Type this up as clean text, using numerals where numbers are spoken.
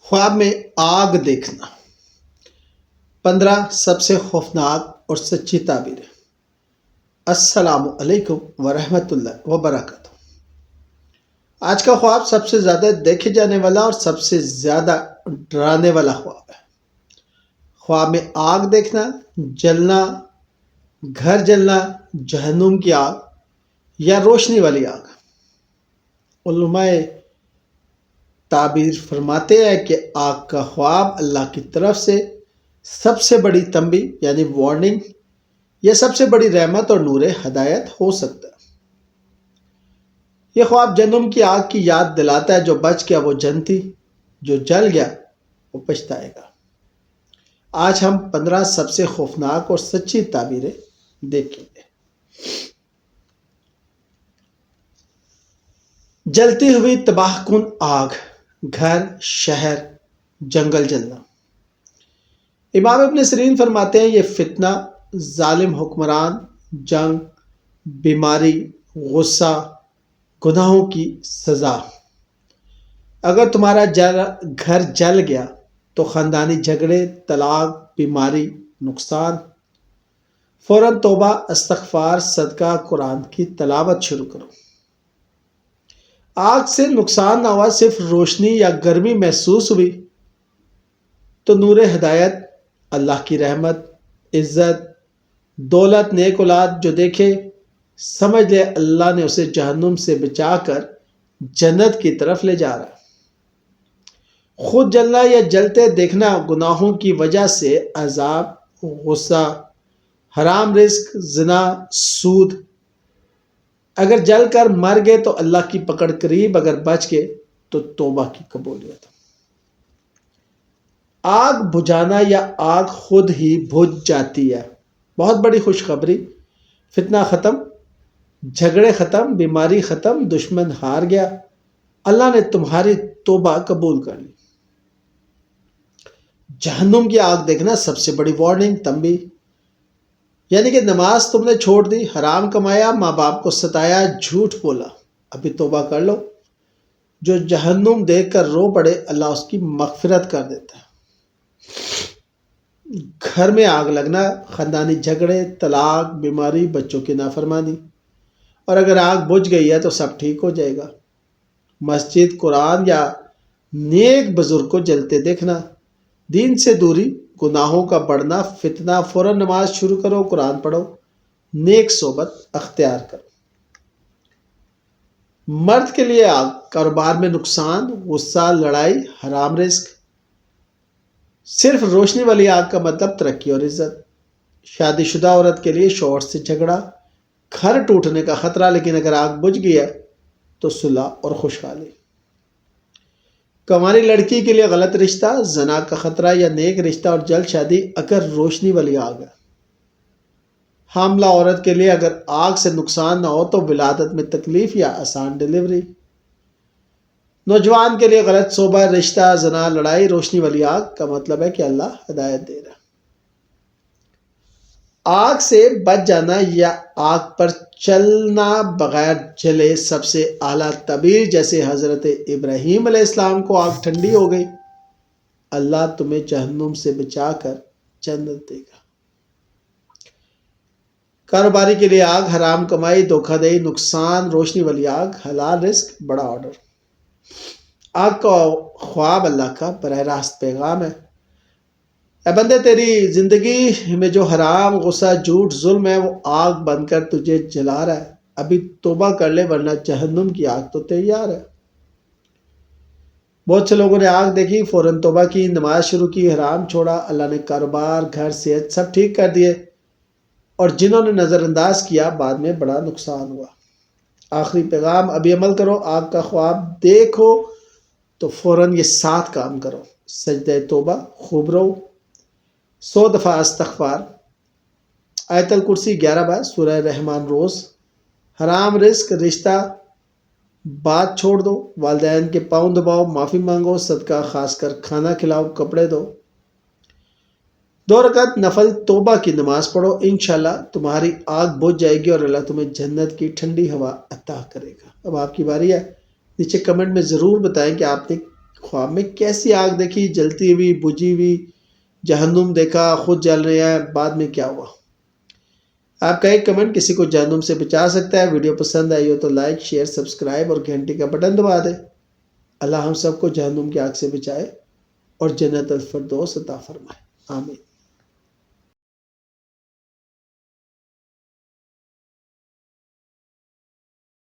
خواب میں آگ دیکھنا 15 سب سے خوفناک اور سچی تعبیریں۔ السلام علیکم ورحمۃ اللہ وبرکاتہ۔ آج کا خواب سب سے زیادہ دیکھے جانے والا اور سب سے زیادہ ڈرانے والا خواب ہے۔ خواب میں آگ دیکھنا، جلنا، گھر جلنا، جہنم کی آگ یا روشنی والی آگ۔ علماء تعبیر فرماتے ہیں کہ آگ کا خواب اللہ کی طرف سے سب سے بڑی تنبیہ یعنی وارننگ یا سب سے بڑی رحمت اور نور ہدایت ہو سکتا ہے۔ یہ خواب جہنم کی آگ کی یاد دلاتا ہے، جو بچ گیا وہ جنتی، جو جل گیا وہ پچھتائے گا۔ آج ہم 15 سب سے خوفناک اور سچی تعبیریں دیکھیں گے۔ جلتی ہوئی تباہ کن آگ، گھر، شہر، جنگل جلنا۔ امام ابن سیرین فرماتے ہیں، یہ فتنہ، ظالم حکمران، جنگ، بیماری، غصہ، گناہوں کی سزا۔ اگر تمہارا گھر جل گیا تو خاندانی جھگڑے، طلاق، بیماری، نقصان، فوراً توبہ، استغفار، صدقہ، قرآن کی تلاوت شروع کرو۔ آگ سے نقصان نہ ہوا، صرف روشنی یا گرمی محسوس ہوئی تو نور ہدایت، اللہ کی رحمت، عزت، دولت، نیک اولاد جو دیکھے سمجھ لے اللہ نے اسے جہنم سے بچا کر جنت کی طرف لے جا رہا ہے۔ خود جلنا یا جلتے دیکھنا گناہوں کی وجہ سے عذاب، غصہ، حرام رزق، زنا، سود۔ اگر جل کر مر گئے تو اللہ کی پکڑ قریب، اگر بچ گئے تو توبہ کی قبولیت۔ آگ بجھانا یا آگ خود ہی بجھ جاتی ہے، بہت بڑی خوشخبری۔ فتنہ ختم، جھگڑے ختم، بیماری ختم، دشمن ہار گیا، اللہ نے تمہاری توبہ قبول کر لی۔ جہنم کی آگ دیکھنا سب سے بڑی وارننگ، تنبیہ، یعنی کہ نماز تم نے چھوڑ دی، حرام کمایا، ماں باپ کو ستایا، جھوٹ بولا، ابھی توبہ کر لو۔ جو جہنم دیکھ کر رو پڑے اللہ اس کی مغفرت کر دیتا ہے۔ گھر میں آگ لگنا، خاندانی جھگڑے، طلاق، بیماری، بچوں کی نافرمانی، اور اگر آگ بجھ گئی ہے تو سب ٹھیک ہو جائے گا۔ مسجد، قرآن یا نیک بزرگ کو جلتے دیکھنا، دین سے دوری، گناہوں کا بڑھنا، فتنہ، فوراً نماز شروع کرو، قرآن پڑھو، نیک صحبت اختیار کرو۔ مرد کے لیے آگ، کاروبار میں نقصان، غصہ، لڑائی، حرام رزق۔ صرف روشنی والی آگ کا مطلب ترقی اور عزت۔ شادی شدہ عورت کے لیے شوہر سے جھگڑا، گھر ٹوٹنے کا خطرہ، لیکن اگر آگ بجھ گئی ہے تو صلح اور خوشحالی۔ کنواری لڑکی کے لیے غلط رشتہ، زنا کا خطرہ یا نیک رشتہ اور جلد شادی اگر روشنی والی آگ ہے۔ حاملہ عورت کے لیے اگر آگ سے نقصان نہ ہو تو ولادت میں تکلیف یا آسان ڈیلیوری۔ نوجوان کے لیے غلط صحبہ، رشتہ، زنا، لڑائی، روشنی والی آگ کا مطلب ہے کہ اللہ ہدایت دے رہا ہے۔ آگ سے بچ جانا یا آگ پر چلنا بغیر جلے سب سے اعلیٰ تعبیر، جیسے حضرت ابراہیم علیہ السلام کو آگ ٹھنڈی ہو گئی، اللہ تمہیں جہنم سے بچا کر جنت دے گا۔ کاروباری کے لیے آگ، حرام کمائی، دھوکہ دہی، نقصان، روشنی والی آگ، حلال رزق، بڑا آرڈر۔ آگ کا خواب اللہ کا براہ راست پیغام ہے۔ اے بندے، تیری زندگی میں جو حرام، غصہ، جھوٹ، ظلم ہے وہ آگ بن کر تجھے جلا رہا ہے، ابھی توبہ کر لے ورنہ جہنم کی آگ تو تیار ہے۔ بہت سے لوگوں نے آگ دیکھی، فوراً توبہ کی، نماز شروع کی، حرام چھوڑا، اللہ نے کاروبار، گھر، صحت سب ٹھیک کر دیے، اور جنہوں نے نظر انداز کیا بعد میں بڑا نقصان ہوا۔ آخری پیغام، ابھی عمل کرو، آگ کا خواب دیکھو تو فوراً یہ 7 کام کرو۔ سجدہ توبہ، خوب رہو، 100 دفعہ استغفار، آیت الکرسی 11 بار، سورہ رحمان روز، حرام رزق، رشتہ، بات چھوڑ دو، والدین کے پاؤں دباؤ، معافی مانگو، صدقہ، خاص کر کھانا کھلاؤ، کپڑے دو، 2 رکعت نفل توبہ کی نماز پڑھو، انشاءاللہ تمہاری آگ بجھ جائے گی اور اللہ تمہیں جنت کی ٹھنڈی ہوا عطا کرے گا۔ اب آپ کی باری ہے، نیچے کمنٹ میں ضرور بتائیں کہ آپ نے خواب میں کیسی آگ دیکھی؟ جلتی ہوئی، بجھی ہوئی؟ جہنم دیکھا، خود جل رہا ہے، بعد میں کیا ہوا؟ آپ کا ایک کمنٹ کسی کو جہنم سے بچا سکتا ہے۔ ویڈیو پسند آئی ہو تو لائک، شیئر، سبسکرائب اور گھنٹی کا بٹن دبا دے۔ اللہ ہم سب کو جہنم کی آگ سے بچائے اور جنت الفردوس عطا فرمائے، آمین۔